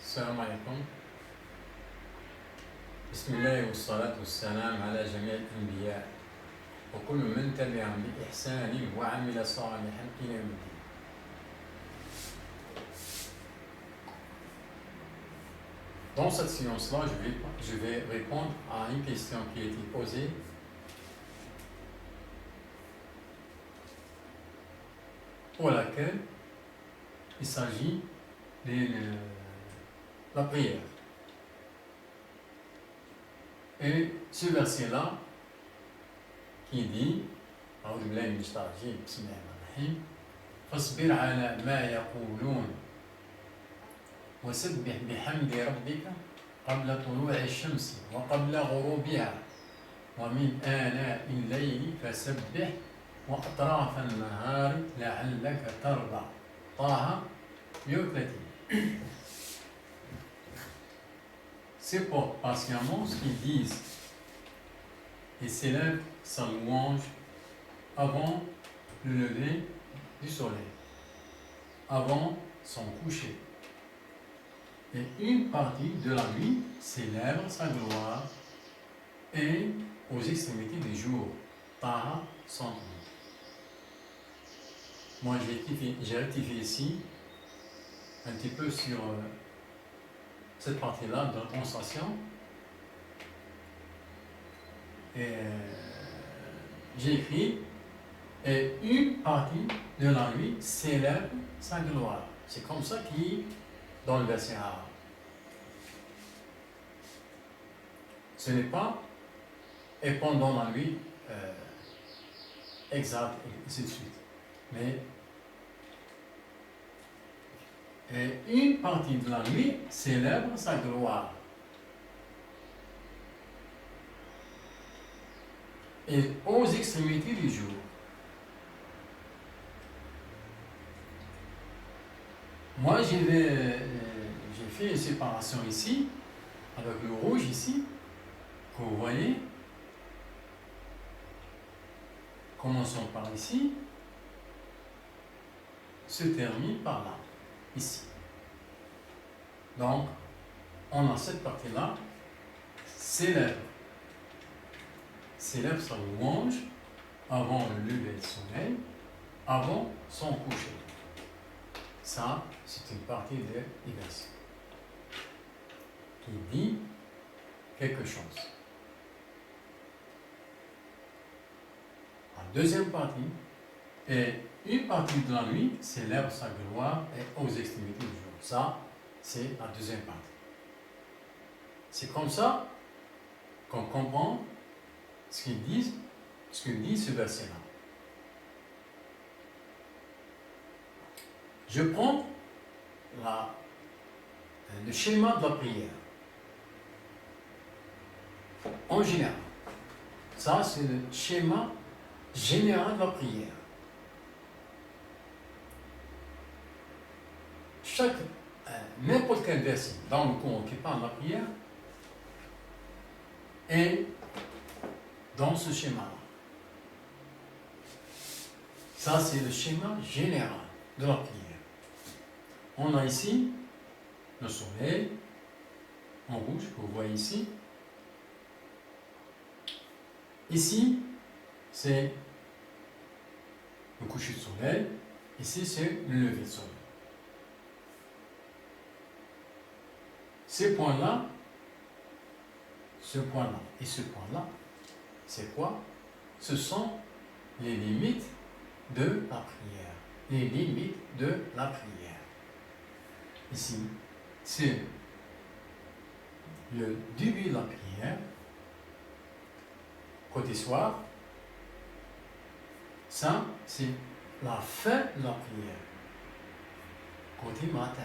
السلام عليكم. بسم الله والصلاة والسلام على جميع الأنبياء وكل من تبعهم بإحسان وعمل صالحا إلى يوم الدين. Dans cette séance-là, je vais répondre à une question qui a été posée pour laquelle il s'agit de la prière. Et ce verset-là qui dit أعوذ بالله من الشيطان الرجيم بسم الله الرحمن الرحيم فاصبر على ما يقولون وسبح بحمد ربك قبل طلوع الشمس وقبل غروبها ومن آناء الليل فسبح وأطراف النهار لعلك ترضى. طه 30. Supporte patiemment ce qu'ils disent et s'élève sa louange avant le lever du soleil, avant son coucher. Et une partie de la nuit célèbre sa gloire et aux extrémités du jour. Taha 100. Moi j'ai rectifié ici un petit peu sur cette partie-là de la prononciation. Et j'ai écrit et une partie de la nuit célèbre sa gloire. C'est comme ça qu'il dans le verset arabe. Ce n'est pas et pendant la nuit exact et ainsi de suite. Mais et une partie de la nuit célèbre sa gloire. Et aux extrémités du jour. Moi, j'ai fait une séparation ici, avec le rouge ici, que vous voyez. Commençons par ici, se termine par là, ici. Donc, on a cette partie-là, célèbre sa louange avant le lever du soleil, avant son coucher. Ça, c'est une partie de l'verset qui dit quelque chose. La deuxième partie, et une partie de la nuit célèbre sa gloire et aux extrémités du jour. Ça, c'est la deuxième partie. C'est comme ça qu'on comprend ce qu'il dit ce verset-là. Je prends le schéma de la prière. En général. Ça, c'est le schéma général de la prière. N'importe quel verset dans le Coran qui parle de la prière est dans ce schéma-là. Ça, c'est le schéma général de la prière. On a ici le soleil en rouge, que vous voyez ici. Ici, c'est le coucher de soleil. Ici, c'est le lever de soleil. Ces points-là, ce point-là et ce point-là, c'est quoi? Ce sont les limites de la prière. Les limites de la prière. Ici, c'est le début de la prière, côté soir. Ça, c'est la fin de la prière, côté matin.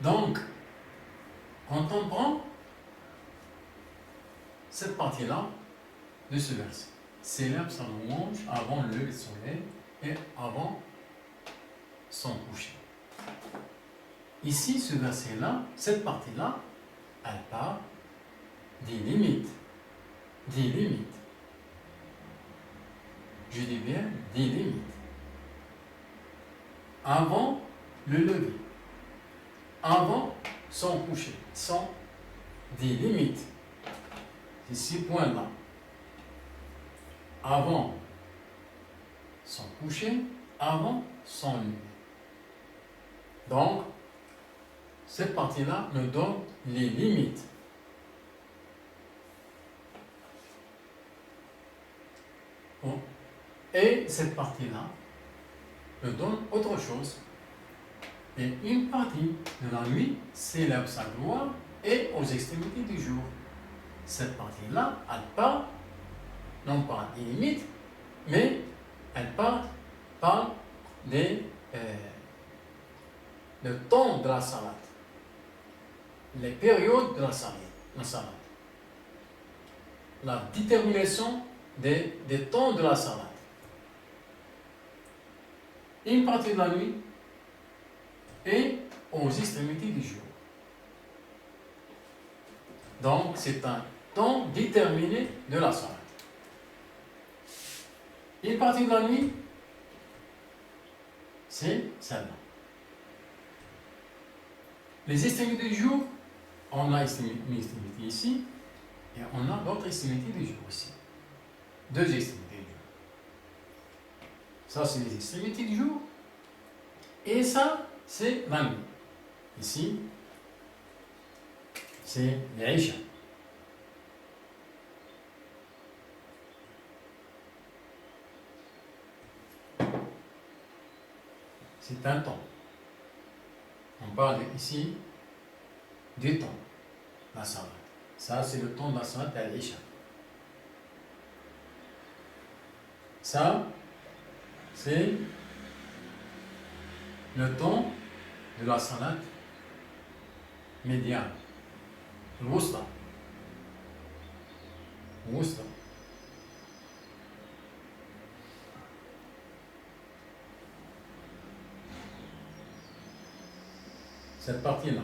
Donc, quand on prend cette partie-là de ce verset, célèbre sa louange avant le lever du soleil et avant son coucher. Ici, ce verset-là, cette partie-là, elle parle des limites. Des limites. Je dis bien des limites. avant le lever, avant son coucher, sont des limites de ces points-là. Avant son coucher, avant son lever. Donc, cette partie-là nous donne les limites. Bon. Et cette partie-là nous donne autre chose. Et une partie de la nuit célèbre sa gloire et aux extrémités du jour. Cette partie-là, elle part, non pas des limites, mais elle part par le temps de la salade, les périodes de la salade, la détermination des temps de la salade. Une partie de la nuit et aux extrémités du jour. Donc, c'est un temps déterminé de la salade. Une partie de la nuit, c'est celle-là. Les extrémités du jour, on a une extrémité ici, et on a l'autre extrémité du jour ici. Deux extrémités du jour. Ça, c'est les extrémités du jour. Et ça, c'est la nuit. Ici, c'est l'Aïcha. C'est un temps. On parle ici du temps, la salat. Ça, c'est le temps de la salat à l'Aïcha. Ça, c'est le temps de la salat médiane. L'Wusta. L'Wusta. Cette partie-là,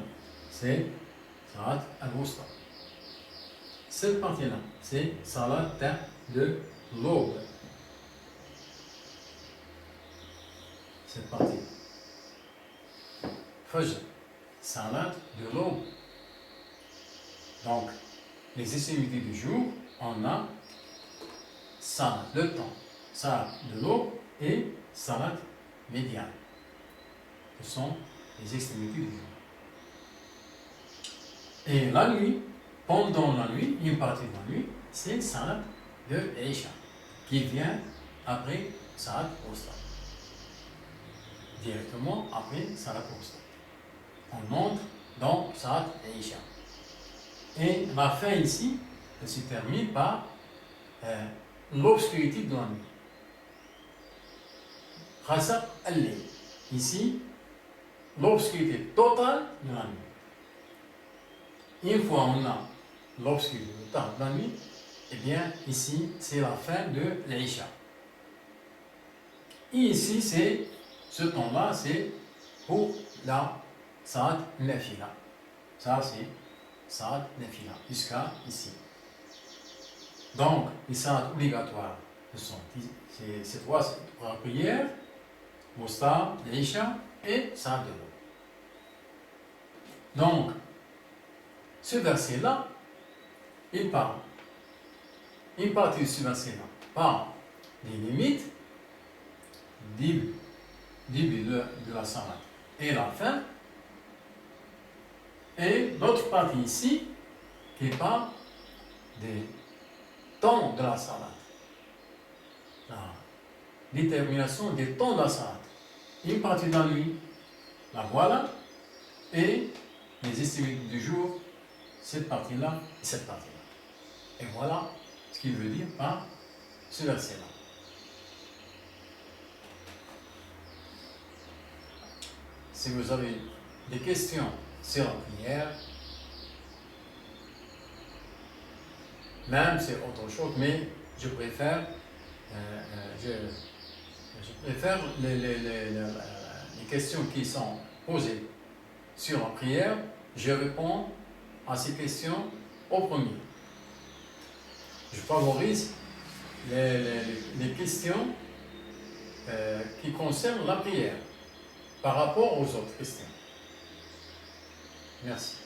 c'est Salat al-Wusta. Cette partie-là, c'est Salat de l'aube. Cette partie. Fajr, Salat de l'aube. Donc, les extrémités du jour, on a Salat, le temps, Salat de l'aube et Salat médiane. Ce sont les extrémités du jour. Et la nuit, pendant la nuit, une partie de la nuit, c'est Salat de l'Aïcha, qui vient après Salat Wusta. Directement après Salat Wusta. On entre dans Salat l'Aïcha. Et la fin ici, elle se termine par l'obscurité de la nuit. Khasaq al-Layl. Ici, l'obscurité totale de la nuit. Une fois on a l'obscurité totale de la nuit, eh bien ici c'est la fin de l'Aïcha. Et ici c'est ce temps-là, c'est pour la Salat Nafila. Ça c'est Salat Nafila jusqu'à ici. Donc les salats obligatoires sont ces trois prières, Wusta, l'Aïcha et Salat de l'aube. Donc ce verset-là, il parle. Une partie de ce verset-là parle des limites, début de la salat et la fin. Et l'autre partie ici, qui parle des temps de la salat. La détermination des temps de la salat. Une partie de la nuit, la voilà, et les extrémités du jour, cette partie-là et cette partie-là. Et voilà ce qu'il veut dire par ce verset-là. Si vous avez des questions sur la prière, même c'est autre chose, mais je préfère, les questions qui sont posées sur la prière, je réponds à ces questions au premier. Je favorise les questions qui concernent la prière. par rapport aux autres chrétiens. Merci.